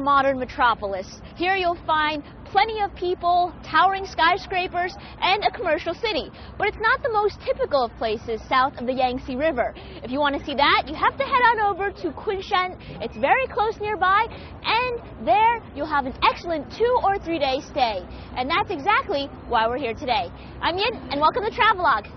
modern metropolis. Here you'll find plenty of people, towering skyscrapers, and a commercial city. But it's not the most typical of places south of the Yangtze River. If you want to see that, you have to head on over to KUNSHAN. It's very close nearby, and there you'll have an excellent 2 or 3 day stay. And that's exactly why we're here today. I'm Yin, and welcome to Travelogue.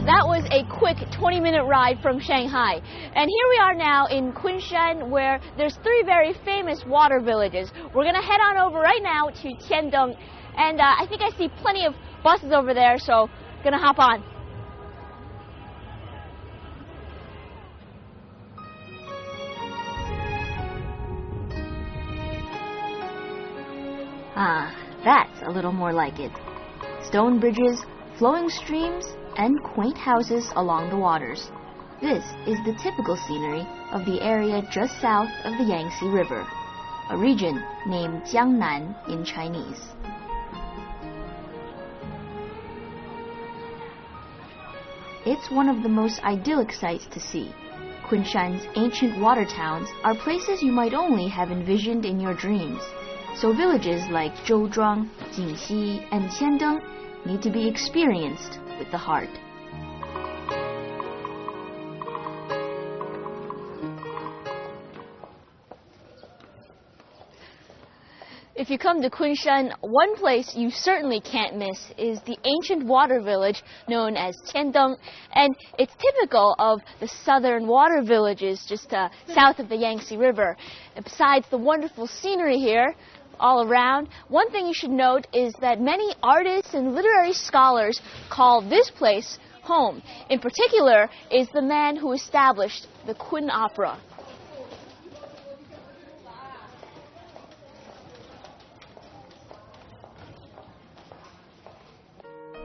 That was a quick 20-minute ride from Shanghai. And here we are now in Kunshan, where there's 3 very famous water villages. We're going to head on over right now to Tiandong. And I think I see plenty of buses over there, so going to hop on. Ah, that's a little more like it. Stone bridges, flowing streams, and quaint houses along the waters. This is the typical scenery of the area just south of the Yangtze River, a region named Jiangnan in Chinese. It's one of the most idyllic sights to see. Kunshan's ancient water towns are places you might only have envisioned in your dreams, so villages like Zhouzhuang, Jingxi, and Tiandong need to be experienced with the heart. If you come to Kunshan, one place you certainly can't miss is the ancient water village known as Tiandong, and it's typical of the southern water villages just south of the Yangtze River. And besides the wonderful scenery here all around, one thing you should note is that many artists and literary scholars call this place home. In particular is the man who established the Kun opera.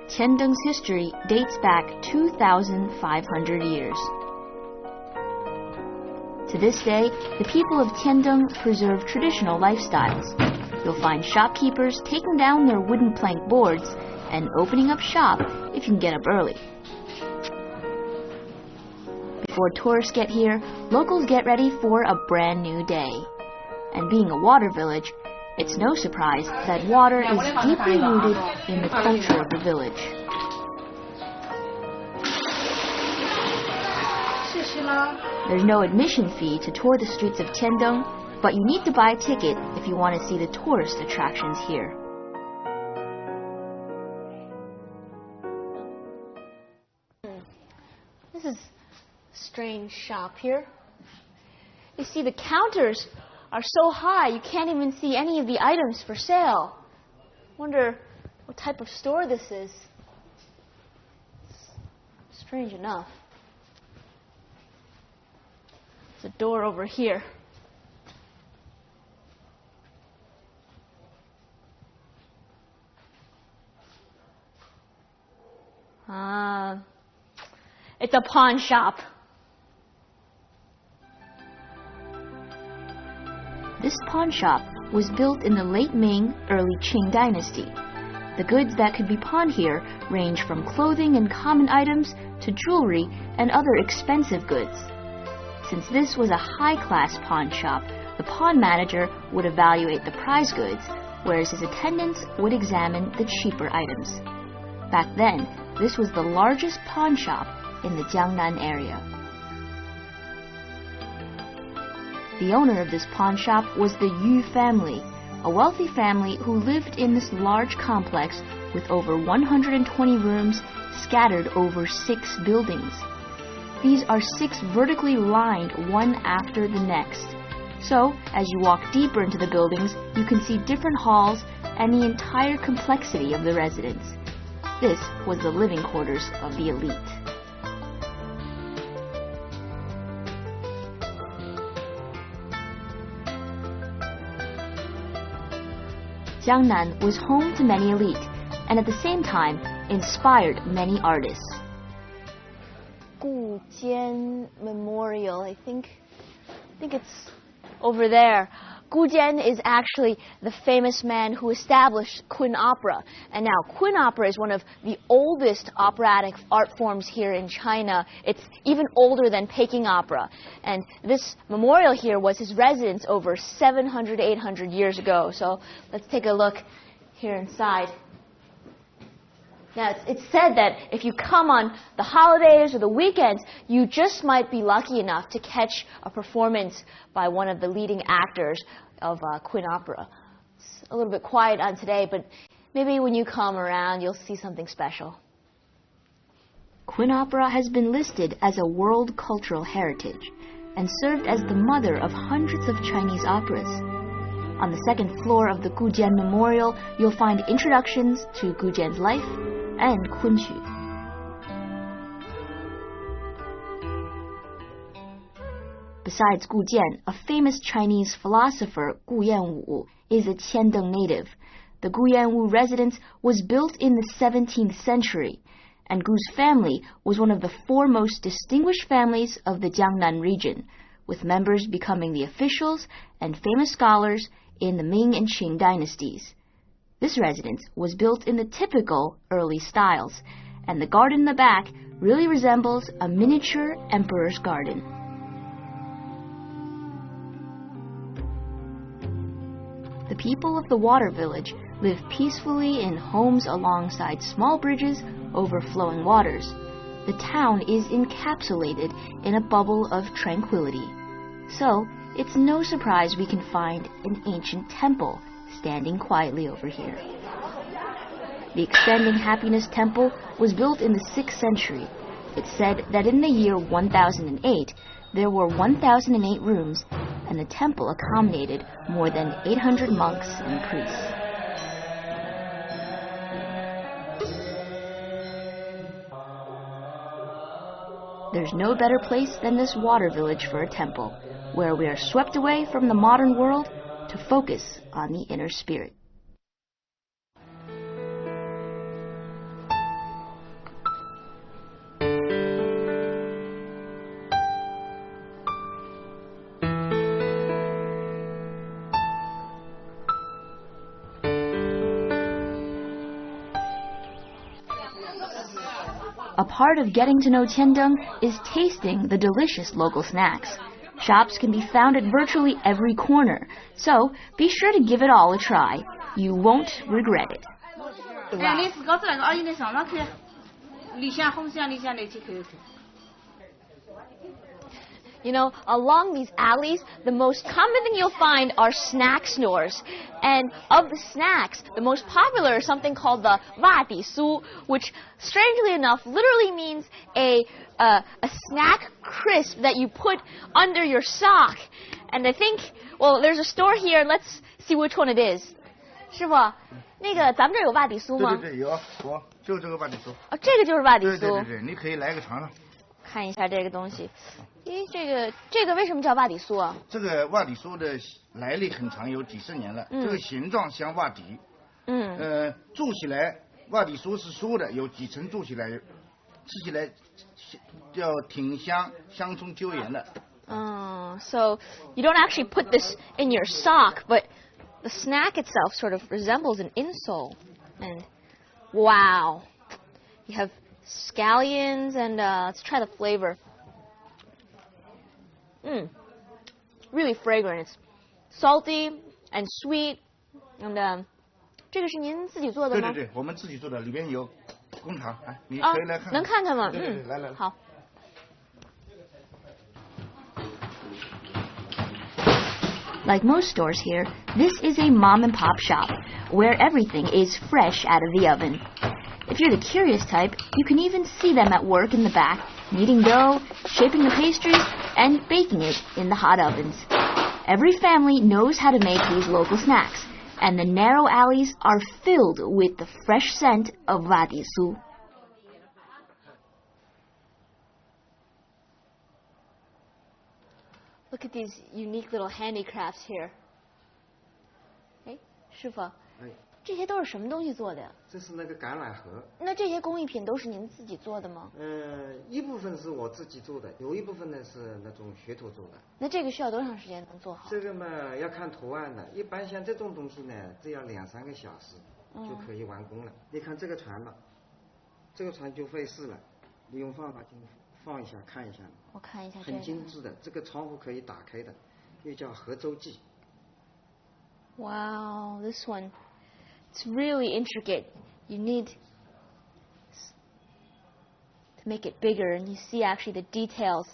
Tiandong's history dates back 2,500 years. To this day, the people of Tiandong preserve traditional lifestyles. You'll find shopkeepers taking down their wooden plank boards and opening up shop if you can get up early. Before tourists get here, locals get ready for a brand new day. And being a water village, it's no surprise that water is deeply rooted in the culture of the village. There's no admission fee to tour the streets of Tiandong, but you need to buy a ticket if you want to see the tourist attractions here. This is a strange shop here. You see, the counters are so high you can't even see any of the items for sale. Wonder what type of store this is. It's strange enough. There's a door over here. It's a pawn shop. This pawn shop was built in the late Ming, early Qing dynasty. The goods that could be pawned here range from clothing and common items to jewelry and other expensive goods. Since this was a high-class pawn shop, the pawn manager would evaluate the prize goods, whereas his attendants would examine the cheaper items. Back then, this was the largest pawn shop in the Jiangnan area. The owner of this pawn shop was the Yu family, a wealthy family who lived in this large complex with over 120 rooms scattered over 6 buildings. These are 6 vertically lined one after the next. So, as you walk deeper into the buildings, you can see different halls and the entire complexity of the residence. This was the living quarters of the elite. Jiangnan was home to many elite, and at the same time, inspired many artists. Gujian Memorial, I think it's over there. Gu Jian is actually the famous man who established Kun opera. And now Kun opera is one of the oldest operatic art forms here in China. It's even older than Peking opera. And this memorial here was his residence over 700, 800 years ago. So let's take a look here inside. Now, it's said that if you come on the holidays or the weekends, you just might be lucky enough to catch a performance by one of the leading actors of Kun opera. It's a little bit quiet on today, but maybe when you come around, you'll see something special. Kun opera has been listed as a world cultural heritage and served as the mother of hundreds of Chinese operas. On the second floor of the Gu Jian Memorial, you'll find introductions to Gu Jian's life and KUNSHAN. Besides Gu Jian, a famous Chinese philosopher, Gu Yanwu, is a Qiandong native. The Gu Yanwu residence was built in the 17th century, and Gu's family was one of the four most distinguished families of the Jiangnan region, with members becoming the officials and famous scholars in the Ming and Qing dynasties. This residence was built in the typical early styles, and the garden in the back really resembles a miniature emperor's garden. The people of the water village live peacefully in homes alongside small bridges over flowing waters. The town is encapsulated in a bubble of tranquility. So, it's no surprise we can find an ancient temple standing quietly over here. The Extending Happiness Temple was built in the 6th century. It's said that in the year 1008, there were 1008 rooms, and the temple accommodated more than 800 monks and priests. There's no better place than this water village for a temple, where we are swept away from the modern world to focus on the inner spirit. A part of getting to know Qiandong is tasting the delicious local snacks. Shops can be found at virtually every corner, so be sure to give it all a try. You won't regret it. You know, along these alleys, the most common thing you'll find are snack stores. And of the snacks, the most popular is something called the wa di su, which, strangely enough, literally means a snack crisp that you put under your sock. And I think, well, there's a store here. Let's see which one it is. 师傅，那个咱们这儿有wa di su吗？对，有，就这个wa di su。哦，这个就是wa di su。对，你可以来个尝尝。看一下这个东西，这个为什么叫wa di su啊？这个wa di su的来历很长，有几十年了。这个形状像瓦底。做起来wa di su是酥的，有几层做起来，吃起来叫挺香，香葱椒盐的。So you don't actually put this in your sock, but the snack itself sort of resembles an insole. And wow, you have scallions, and let's try the flavor. Really fragrant. It's salty and sweet. And 这个是您自己做的吗？对，我们自己做的，里面有工厂，你可以来看。能看看吗？对，来。好。Like most stores here, this is a mom-and-pop shop, where everything is fresh out of the oven. If you're the curious type, you can even see them at work in the back, kneading dough, shaping the pastries, and baking it in the hot ovens. Every family knows how to make these local snacks, and the narrow alleys are filled with the fresh scent of wa di su. Look at these unique little handicrafts here. Hey, 师傅，这些都是什么东西做的呀？这是那个橄榄核。那这些工艺品都是您自己做的吗？一部分是我自己做的，有一部分呢是那种学徒做的。那这个需要多长时间能做好？这个嘛要看图案的，一般像这种东西呢，只要2-3个小时就可以完工了。你看这个船吧，这个船就费事了，你用放大镜放一下看一下。我看一下这个。很精致的，这个窗户可以打开的，又叫合舟记。Wow, this one, it's really intricate. You need to make it bigger, and you see actually the details.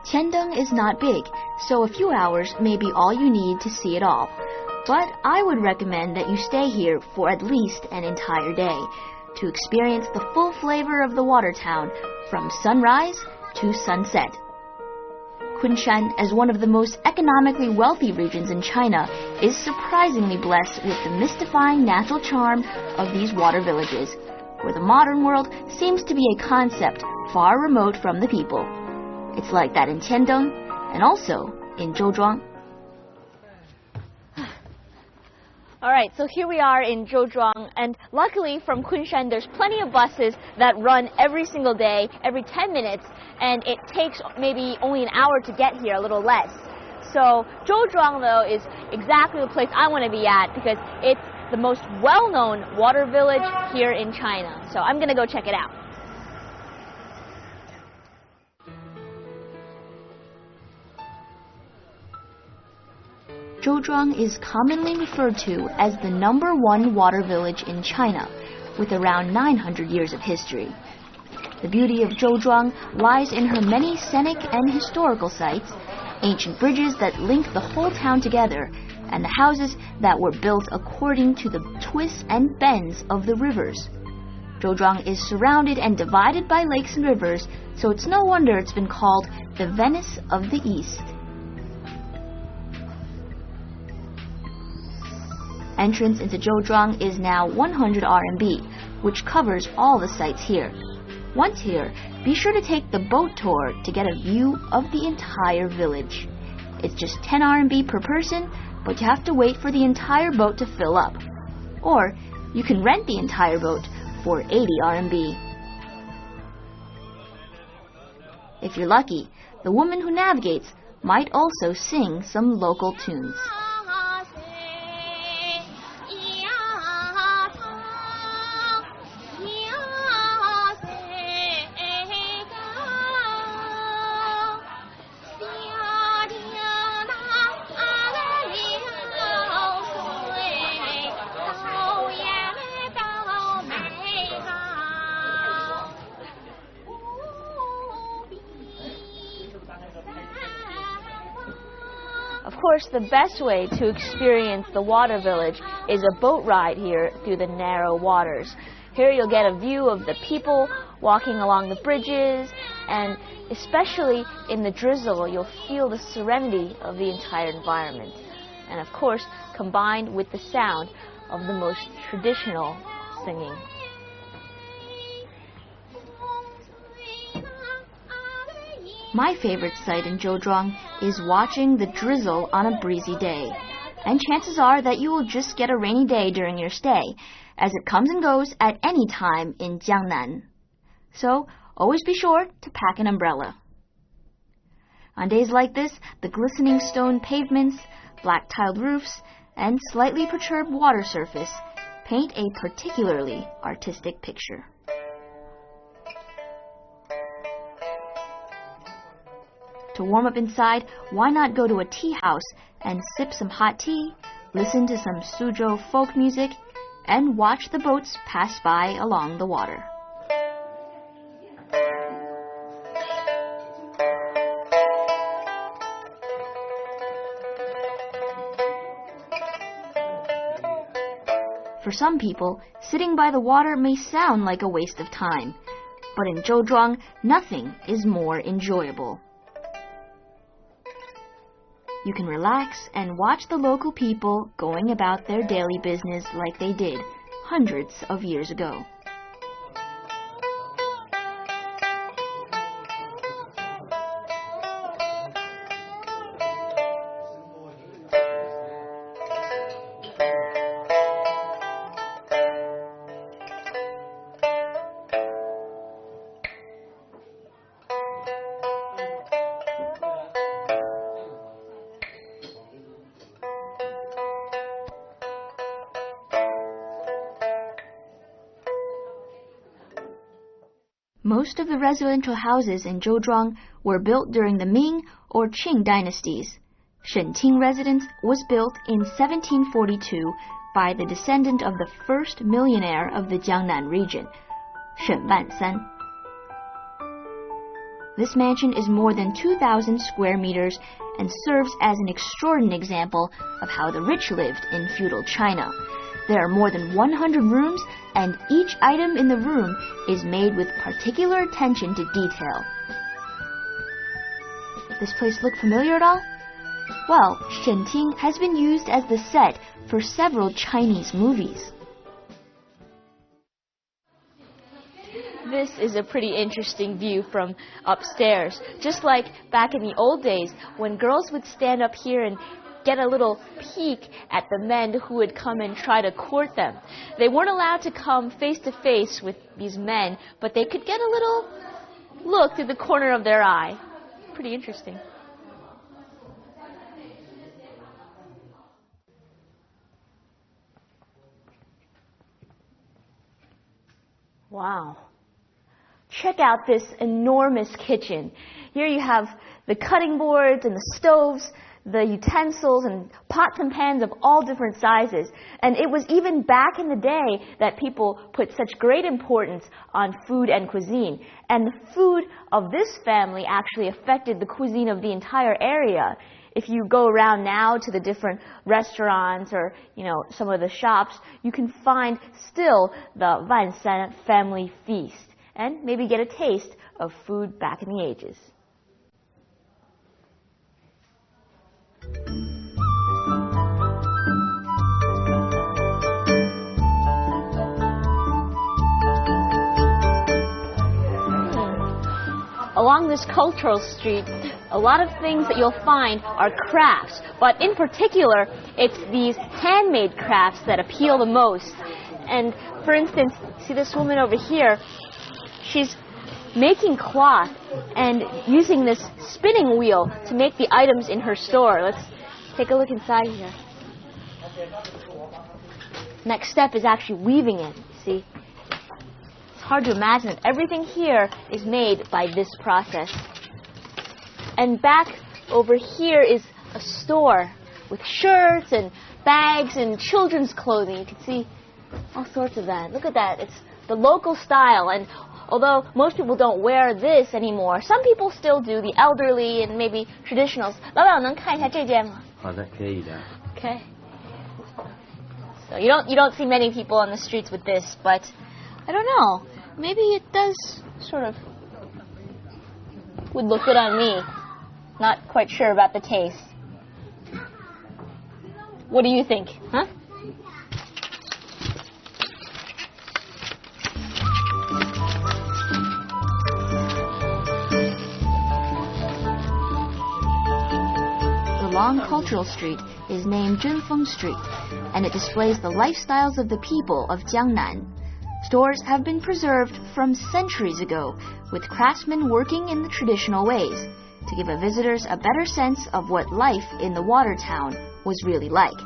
Tiandeng is not big, so a few hours may be all you need to see it all. But I would recommend that you stay here for at least an entire day to experience the full flavor of the water town from sunrise to sunset. Kunshan, as one of the most economically wealthy regions in China, is surprisingly blessed with the mystifying natural charm of these water villages, where the modern world seems to be a concept far remote from the people. It's like that in Tiandeng and also in Zhouzhuang. All right, so here we are in Zhouzhuang, and luckily from Kunshan there's plenty of buses that run every single day, every 10 minutes, and it takes maybe only an hour to get here, a little less. So Zhouzhuang, though, is exactly the place I want to be at because it's the most well-known water village here in China. So I'm going to go check it out. Zhouzhuang is commonly referred to as the #1 water village in China, with around 900 years of history. The beauty of Zhouzhuang lies in her many scenic and historical sites, ancient bridges that link the whole town together, and the houses that were built according to the twists and bends of the rivers. Zhouzhuang is surrounded and divided by lakes and rivers, so it's no wonder it's been called the Venice of the East. Entrance into Zhouzhuang is now 100 RMB, which covers all the sites here. Once here, be sure to take the boat tour to get a view of the entire village. It's just 10 RMB per person, but you have to wait for the entire boat to fill up. Or you can rent the entire boat for 80 RMB. If you're lucky, the woman who navigates might also sing some local tunes. Of course, the best way to experience the water village is a boat ride here through the narrow waters. Here you'll get a view of the people walking along the bridges, and especially in the drizzle, you'll feel the serenity of the entire environment. And of course, combined with the sound of the most traditional singing. My favorite sight in Zhouzhuang is watching the drizzle on a breezy day. And chances are that you will just get a rainy day during your stay, as it comes and goes at any time in Jiangnan. So, always be sure to pack an umbrella. On days like this, the glistening stone pavements, black tiled roofs, and slightly perturbed water surface paint a particularly artistic picture. To warm up inside, why not go to a tea house and sip some hot tea, listen to some Suzhou folk music, and watch the boats pass by along the water. For some people, sitting by the water may sound like a waste of time, but in Zhouzhuang, nothing is more enjoyable. You can relax and watch the local people going about their daily business like they did hundreds of years ago. Most of the residential houses in Zhouzhuang were built during the Ming or Qing dynasties. Shenting residence was built in 1742 by the descendant of the first millionaire of the Jiangnan region, Shen Wansan. This mansion is more than 2,000 square meters and serves as an extraordinary example of how the rich lived in feudal China. There are more than 100 rooms, and each item in the room is made with particular attention to detail. This place look familiar at all? Well, Shenting has been used as the set for several Chinese movies. This is a pretty interesting view from upstairs. Just like back in the old days when girls would stand up here and get a little peek at the men who would come and try to court them. They weren't allowed to come face to face with these men, but they could get a little look through the corner of their eye. Pretty interesting. Wow. Check out this enormous kitchen. Here you have the cutting boards and the stoves, the utensils and pots and pans of all different sizes. And it was even back in the day that people put such great importance on food and cuisine. And the food of this family actually affected the cuisine of the entire area. If you go around now to the different restaurants or, some of the shops, you can find still the Wansan family feast and maybe get a taste of food back in the ages. Along this cultural street, a lot of things that you'll find are crafts, but in particular, it's these handmade crafts that appeal the most. And for instance, see this woman over here, she's making cloth and using this spinning wheel to make the items in her store. Let's take a look inside here. Next step is actually weaving it, see? It's hard to imagine that everything here is made by this process. And back over here is a store with shirts and bags and children's clothing. You can see all sorts of that. Look at that. It's the local style. And although most people don't wear this anymore, some people still do, the elderly and maybe traditionals. 老板，我能看一下这件吗？好的，可以的。Okay. So you don't see many people on the streets with this, but I don't know. Maybe it does sort of would look good on me. Not quite sure about the taste. What do you think? Huh? The long cultural street is named Zhenfeng Street, and it displays the lifestyles of the people of Jiangnan. Stores have been preserved from centuries ago, with craftsmen working in the traditional ways, to give visitors a better sense of what life in the water town was really like.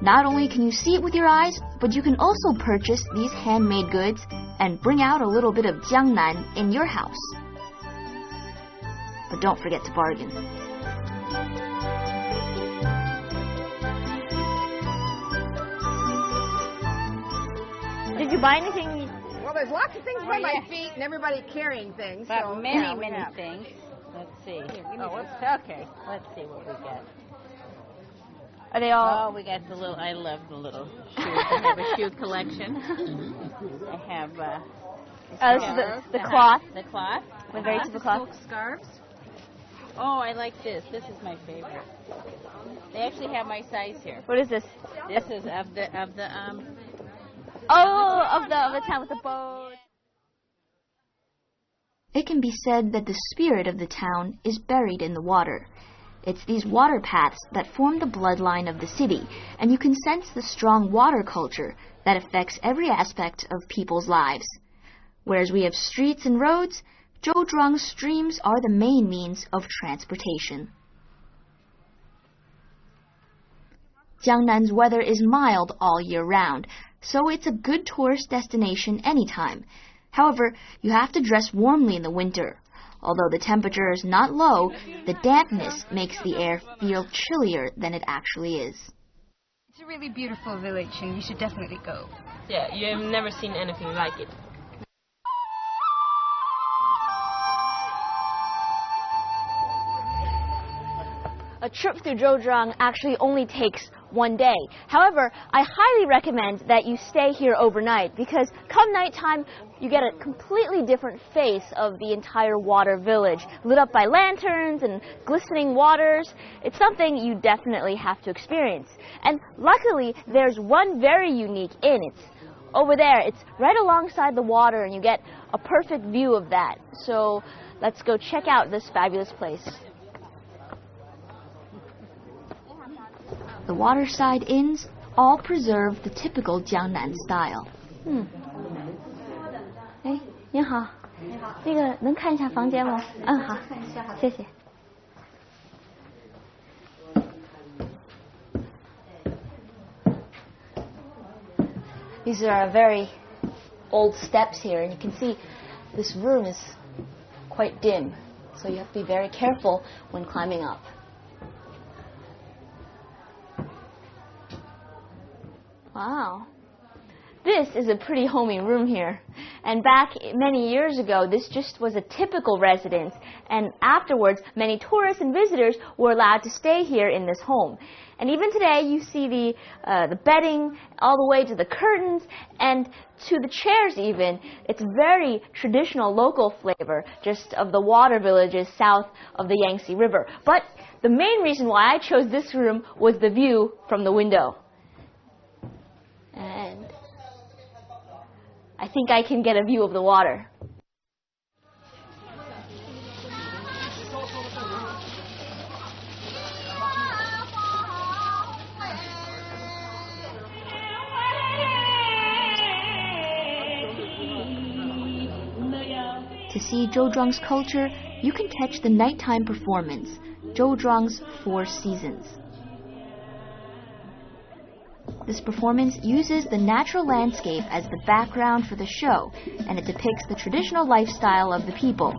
Not only can you see it with your eyes, but you can also purchase these handmade goods and bring out a little bit of Jiangnan in your house. But don't forget to bargain. Did you buy anything? Well, there's lots of things by my feet and everybody carrying things. But so, many things. Let's see. Okay. Let's see what we get. Are they all? Oh, we got the little. I love the little shoes. I have a shoe collection. I have. This is the cloth. The cloth. With very typical cloth. Silk scarves. Oh, I like this. This is my favorite. They actually have my size here. What is this? This is of the town with the boat. It can be said that the spirit of the town is buried in the water. It's these water paths that form the bloodline of the city, and you can sense the strong water culture that affects every aspect of people's lives. Whereas we have streets and roads, Zhouzhuang's streams are the main means of transportation. Jiangnan's weather is mild all year round, so it's a good tourist destination anytime. However, you have to dress warmly in the winter. Although the temperature is not low, the dampness makes the air feel chillier than it actually is. It's a really beautiful village and you should definitely go. Yeah, you have never seen anything like it. A trip through Zhouzhuang actually only takes one day. However, I highly recommend that you stay here overnight because come nighttime, you get a completely different face of the entire water village, lit up by lanterns and glistening waters. It's something you definitely have to experience. And luckily, there's one very unique inn. It's over there. It's right alongside the water and you get a perfect view of that. So let's go check out this fabulous place. The waterside inns all preserve the typical Jiangnan style. 哎，您好，那个能看一下房间吗？嗯，好，谢谢。These are very old steps here, and you can see this room is quite dim, so you have to be very careful when climbing up. Wow. This is a pretty homey room here. And back many years ago, this just was a typical residence. And afterwards, many tourists and visitors were allowed to stay here in this home. And even today, you see the bedding all the way to the curtains and to the chairs even. It's very traditional local flavor, just of the water villages south of the Yangtze River. But the main reason why I chose this room was the view from the window. And I think I can get a view of the water. To see Zhouzhuang's culture, you can catch the nighttime performance, Zhouzhuang's Four Seasons. This performance uses the natural landscape as the background for the show, and it depicts the traditional lifestyle of the people.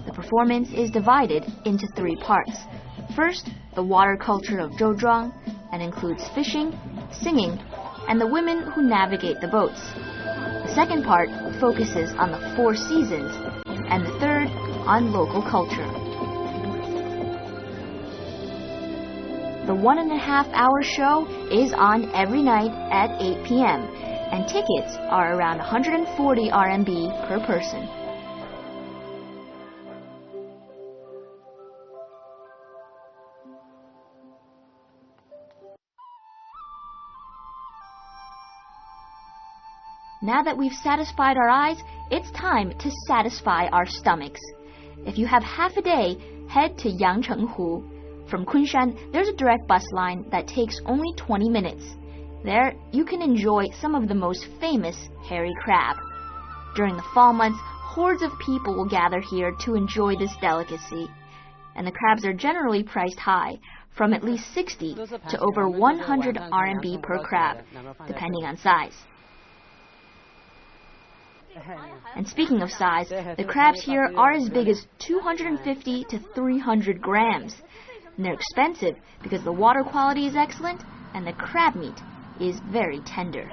The performance is divided into three parts. First, the water culture of Zhouzhuang, and includes fishing, singing, and the women who navigate the boats. The second part focuses on the Four Seasons, and the third on local culture. The 1.5-hour show is on every night at 8 p.m., and tickets are around 140 RMB per person. Now that we've satisfied our eyes, it's time to satisfy our stomachs. If you have half a day, head to Yangchenghu. From Kunshan, there's a direct bus line that takes only 20 minutes. There, you can enjoy some of the most famous hairy crab. During the fall months, hordes of people will gather here to enjoy this delicacy. And the crabs are generally priced high, from at least 60 to over 100 RMB per crab, depending on size. And speaking of size, the crabs here are as big as 250 to 300 grams. And they're expensive because the water quality is excellent and the crab meat is very tender.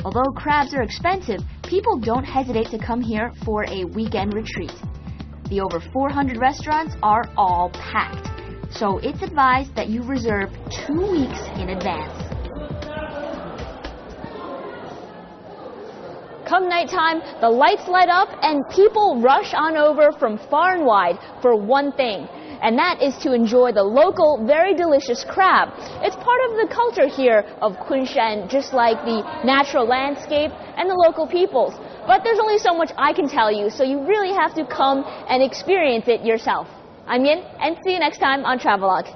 Although crabs are expensive, people don't hesitate to come here for a weekend retreat. The over 400 restaurants are all packed. so it's advised that you reserve 2 weeks in advance. Come nighttime, the lights light up and people rush on over from far and wide for one thing. And that is to enjoy the local, very delicious crab. It's part of the culture here of Kunshan, just like the natural landscape and the local peoples. But there's only so much I can tell you, so you really have to come and experience it yourself. I'm Yin, and see you next time on Travelogue.